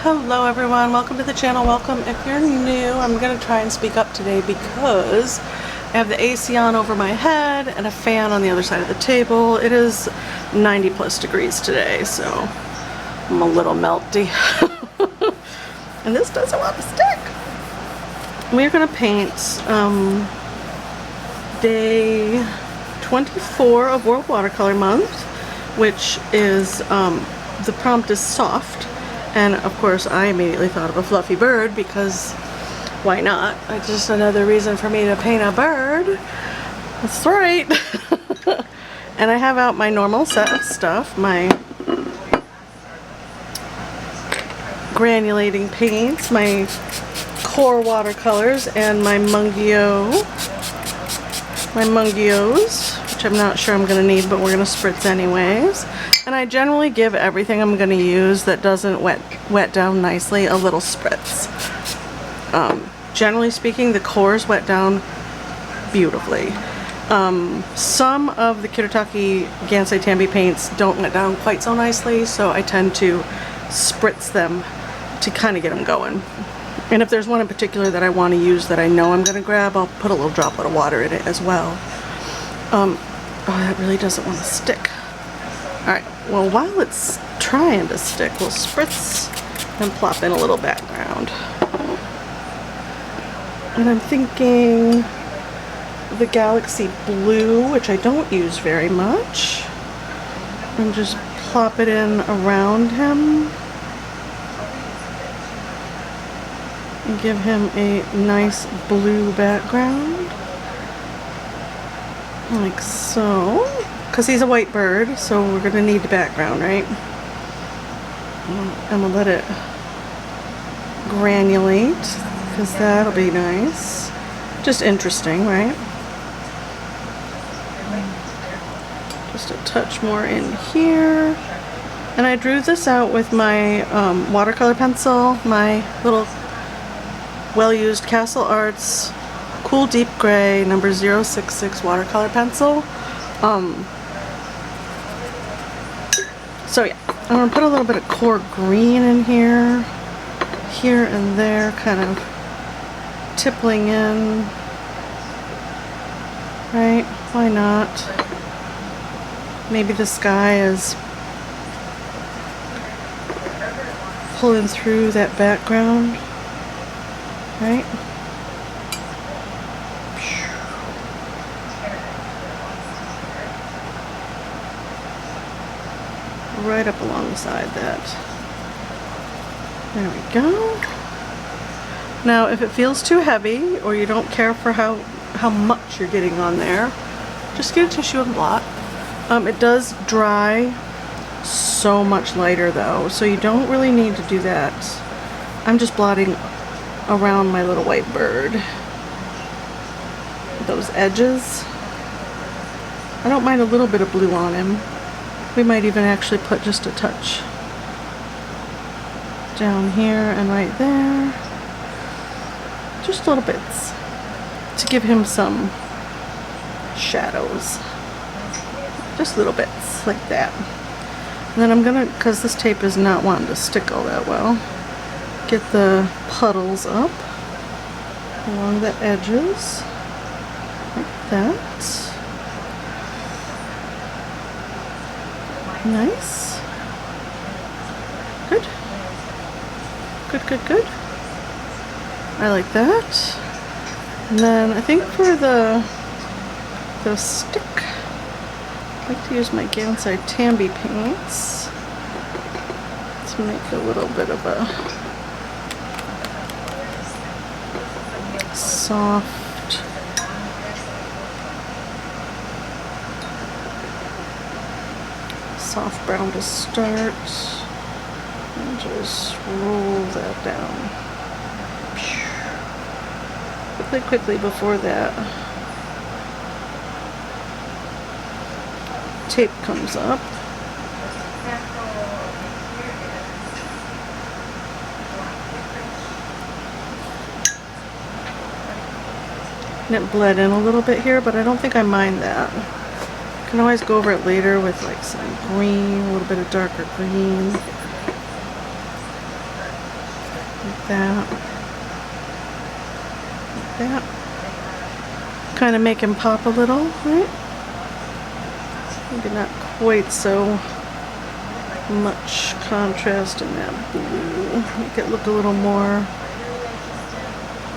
Hello everyone, welcome to the channel. Welcome. If you're new, I'm going to try and speak up today because I have the AC on over my head and a fan on the other side of the table. It is 90 plus degrees today, so I'm a little melty. And this doesn't want to stick. We're going to paint day 24 of World Watercolor Month, which is, the prompt is soft. And of course I immediately thought of a fluffy bird because why not? It's just another reason for me to paint a bird. That's right. And I have out my normal set of stuff, my granulating paints, my core watercolors, and my Mungios, which I'm not sure I'm going to need, but we're going to spritz anyways. And I generally give everything I'm going to use that doesn't wet down nicely a little spritz. Generally speaking, the cores wet down beautifully. Some of the Kuretake Gansai Tambi paints don't wet down quite so nicely, so I tend to spritz them to kind of get them going. And if there's one in particular that I want to use that I know I'm going to grab, I'll put a little droplet of water in it as well. Oh, that really doesn't want to stick. Alright, well while it's trying to stick, we'll spritz and plop in a little background. And I'm thinking the Galaxy Blue, which I don't use very much, and just plop it in around him and give him a nice blue background, like so. Because he's a white bird, so we're going to need the background, right? And we'll let it granulate, because that'll be nice. Just interesting, right? Just a touch more in here. And I drew this out with my watercolor pencil, my little well-used Castle Arts Cool Deep Gray number 066 watercolor pencil. So yeah, I'm going to put a little bit of core green in here and there, kind of tippling in, right? Why not? Maybe the sky is pulling through that background, right? Right up alongside that. There we go. Now if it feels too heavy or you don't care for how much you're getting on there, just get a tissue and blot. It does dry so much lighter though, so you don't really need to do that. I'm just blotting around my little white bird. Those edges. I don't mind a little bit of blue on him. We might even actually put just a touch down here and right there. Just little bits to give him some shadows. Just little bits like that. And then I'm gonna, because this tape is not wanting to stick all that well, get the puddles up along the edges like that. Nice. Good. Good. I like that. And then I think for the stick, I like to use my Gansai Tambi paints to make a little bit of a soft brown to start, and just roll that down quickly before that tape comes up. And it bled in a little bit here, but I don't think I mind that. You can always go over it later with like some green, a little bit of darker green. Like that. Like that. Kind of make him pop a little, right? Maybe not quite so much contrast in that blue. Make it look a little more.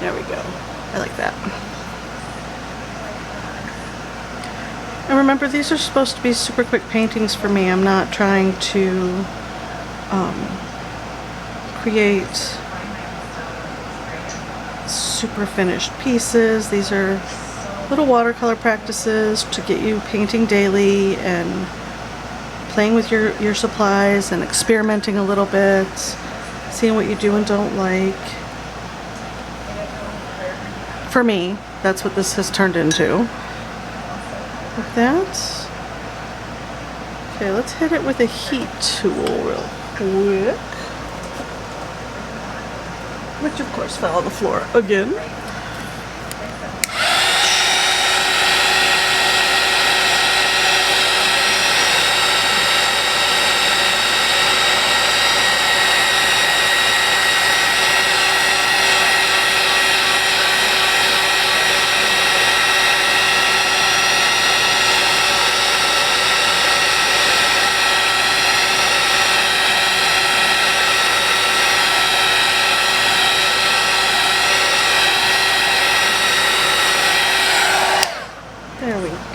There we go. I like that. And remember, these are supposed to be super quick paintings for me. I'm not trying to create super finished pieces. These are little watercolor practices to get you painting daily and playing with your supplies and experimenting a little bit, seeing what you do and don't like. For me, that's what this has turned into. Like that. Okay, let's hit it with a heat tool real quick. Which of course fell on the floor again.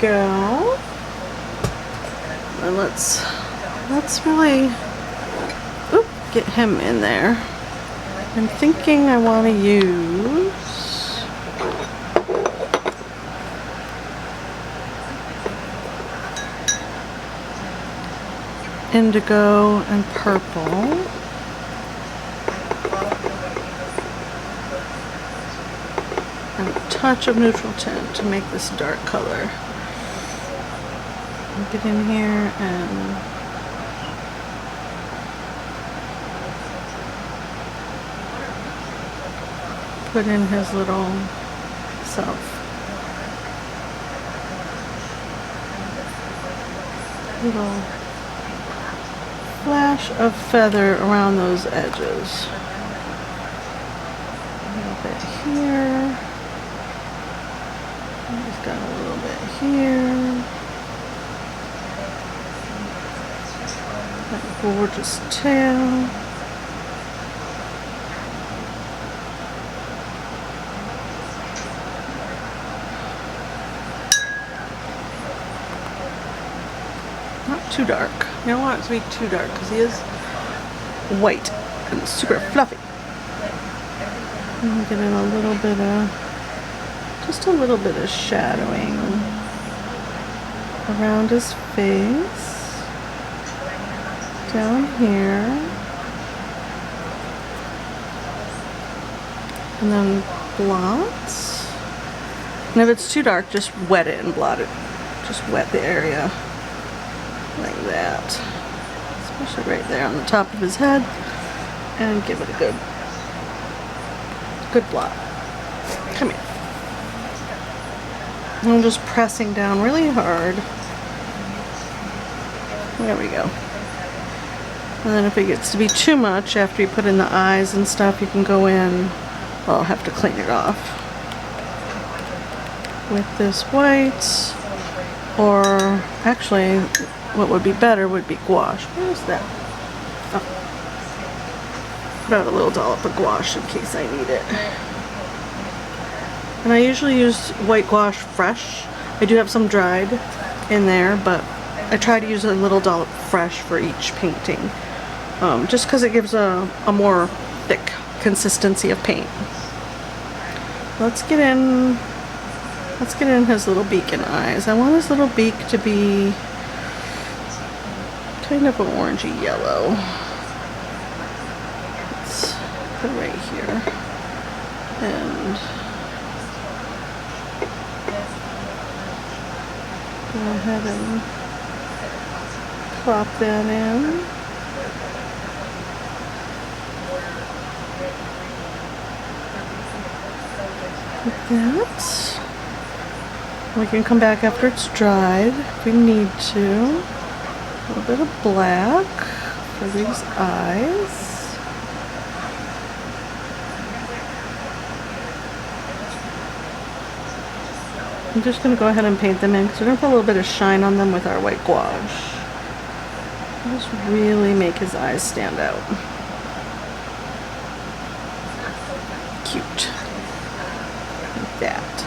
Go. And let's really get him in there. I'm thinking I want to use indigo and purple. And a touch of neutral tint to make this dark color. Get in here and put in his little self. Little flash of feather around those edges. A little bit here. He's got a little bit here. That gorgeous tail. Not too dark. You don't want it to be too dark because he is white and super fluffy. And get in a little bit of, just a little bit of shadowing around his face. Down here, and then blots. And if it's too dark, just wet it and blot it. Just wet the area like that, especially right there on the top of his head, and give it a good blot. Come here. I'm just pressing down really hard. There we go. And then if it gets to be too much after you put in the eyes and stuff, you can go in, well, I'll have to clean it off with this white, or actually what would be better would be gouache. Where's that? Oh. Put out a little dollop of gouache in case I need it. And I usually use white gouache fresh. I do have some dried in there, but I try to use a little dollop fresh for each painting. Just because it gives a more thick consistency of paint. Let's get in his little beak and eyes. I want his little beak to be kind of an orangey yellow. Let's put it right here. And go ahead and plop that in. Like that. We can come back after it's dried if we need to. A little bit of black for these eyes. I'm just going to go ahead and paint them in because we're going to put a little bit of shine on them with our white gouache. Just really make his eyes stand out. Cute. Like that.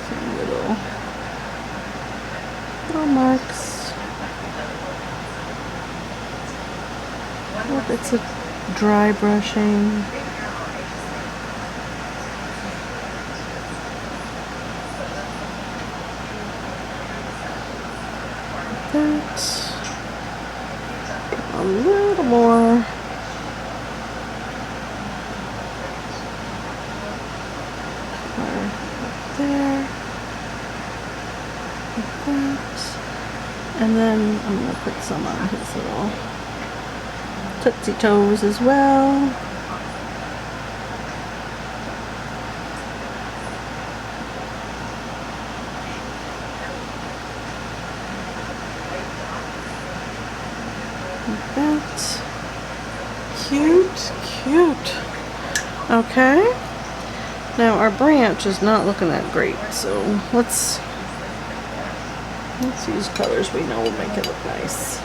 Some little marks. Little bits of dry brushing. A little more. Right there. Like that. And then I'm going to put some on his little tootsie toes as well. That. Cute, cute. Okay. Now our branch is not looking that great, so let's use colors we know will make it look nice.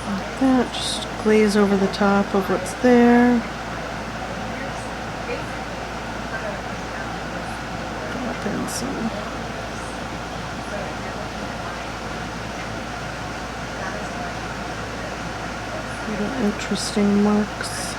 Like that, just glaze over the top of what's there. Some little interesting marks.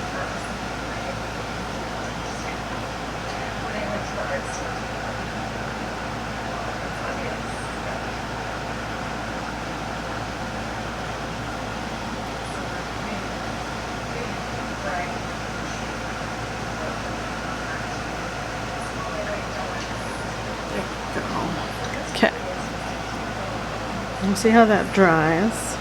Okay. And see how that dries.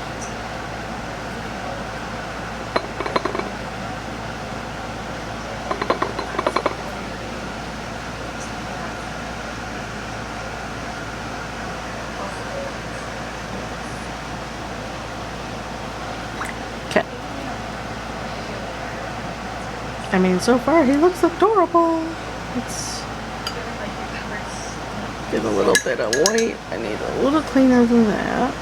Okay. I mean, so far he looks adorable. Let's get a little bit of white. I need a little cleaner than that.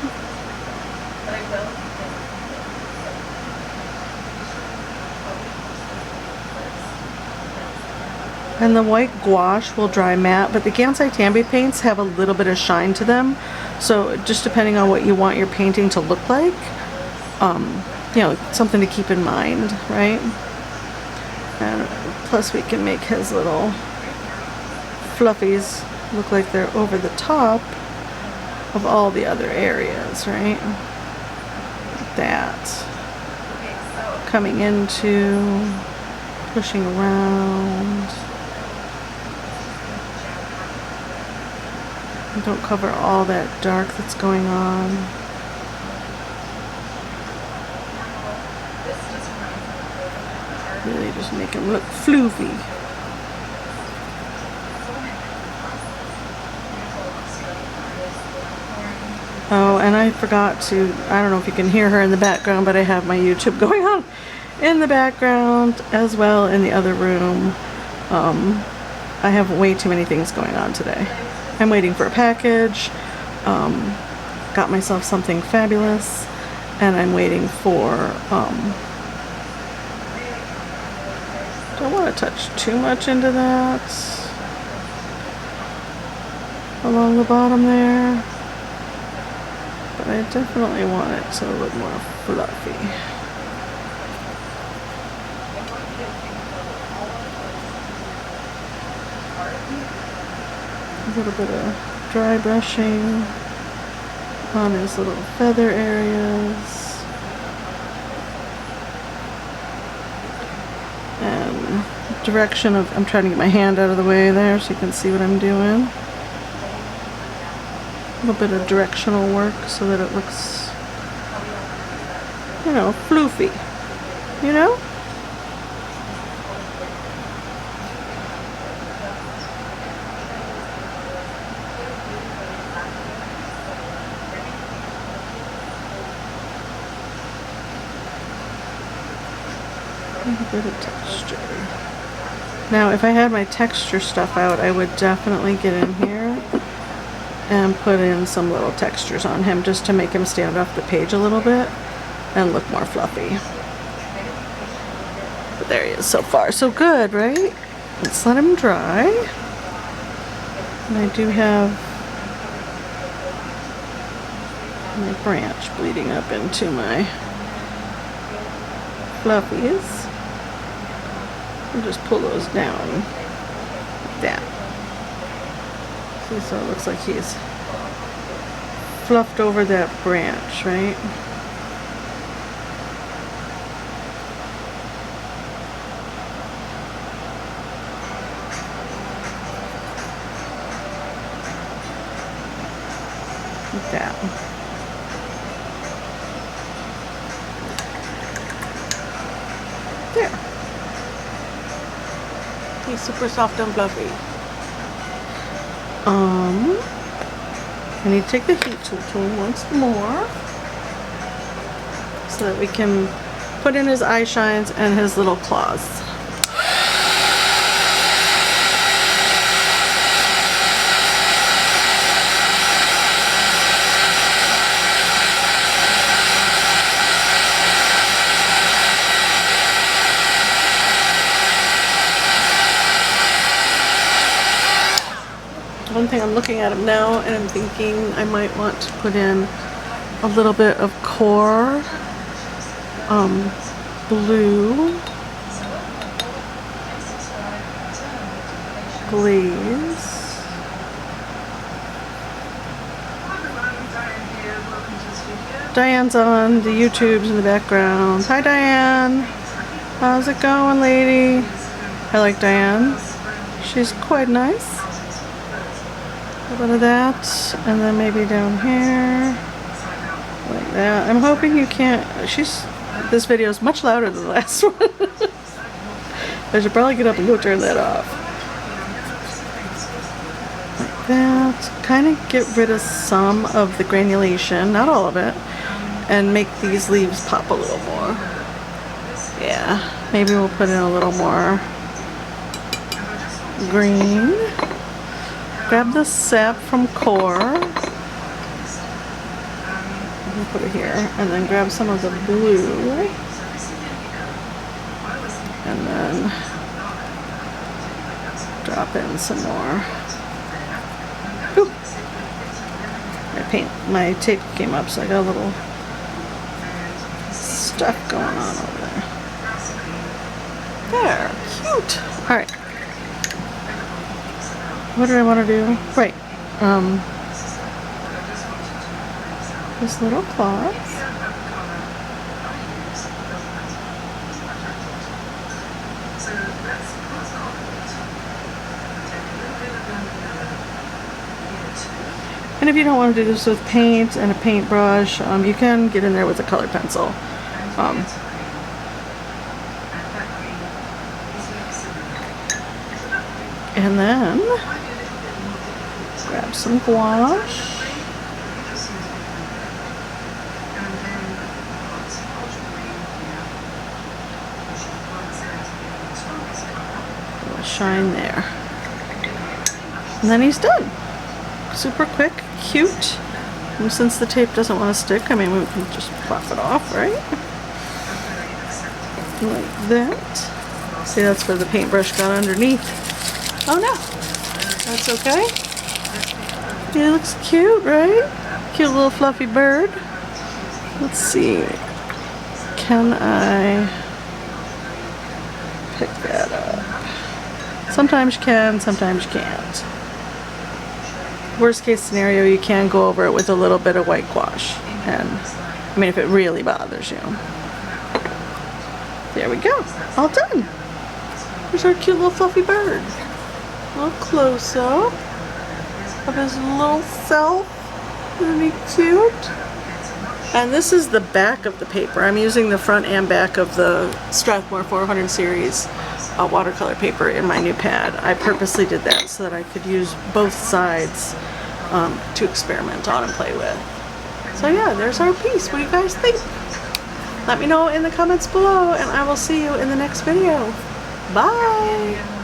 And the white gouache will dry matte, but the Gansai Tambi paints have a little bit of shine to them. So just depending on what you want your painting to look like, you know, something to keep in mind, right? And plus we can make his little fluffies look like they're over the top of all the other areas, right? Like that. Coming into, pushing around. And don't cover all that dark that's going on. Really just make him look floofy. Oh, and I forgot to, I don't know if you can hear her in the background, but I have my YouTube going on in the background as well in the other room. I have way too many things going on today. I'm waiting for a package, got myself something fabulous, and I'm waiting for, don't want to touch too much into that along the bottom there. But I definitely want it to look more fluffy. A little bit of dry brushing on his little feather areas. And direction of, I'm trying to get my hand out of the way there so you can see what I'm doing. A little bit of directional work so that it looks, you know, floofy, you know? A bit of texture. Now, if I had my texture stuff out, I would definitely get in here and put in some little textures on him just to make him stand off the page a little bit and look more fluffy. But there he is. So far, so good, right? Let's let him dry. And I do have my branch bleeding up into my fluffies. And just pull those down like that. See, so it looks like he's fluffed over that branch, right? Like that. There. He's super soft and fluffy. I need to take the heat tool once more so that we can put in his eye shines and his little claws. One thing, I'm looking at him now and I'm thinking I might want to put in a little bit of core blue glaze. Diane's on the YouTubes in the background. Hi Diane, how's it going, lady? I like Diane, she's quite nice. A little bit of that, and then maybe down here, like that. I'm hoping you can't, this video is much louder than the last one. I should probably get up and go turn that off. Like that. Kind of get rid of some of the granulation, not all of it, and make these leaves pop a little more. Yeah, maybe we'll put in a little more green. Grab the sap from core, put it here, and then grab some of the blue, and then drop in some more. Ooh. My tape came up, so I got a little stuff going on over there. There, cute. All right. What did I want to do? Right. This little claws. And if you don't want to do this with paint and a paintbrush, you can get in there with a colored pencil. And then grab some gouache. Shine there. And then he's done. Super quick, cute. And since the tape doesn't want to stick, I mean, we can just pop it off, right? Like that. See, that's where the paintbrush got underneath. Oh no, that's okay. He looks cute, right? Cute little fluffy bird. Let's see. Can I pick that up? Sometimes you can, sometimes you can't. Worst case scenario, you can go over it with a little bit of white gouache. And, I mean, if it really bothers you. There we go. All done. There's our cute little fluffy bird. A little close-up of his little self. Isn't he cute? And this is the back of the paper. I'm using the front and back of the Strathmore 400 series watercolor paper in my new pad. I purposely did that so that I could use both sides to experiment on and play with. So yeah, there's our piece. What do you guys think? Let me know in the comments below, and I will see you in the next video. Bye!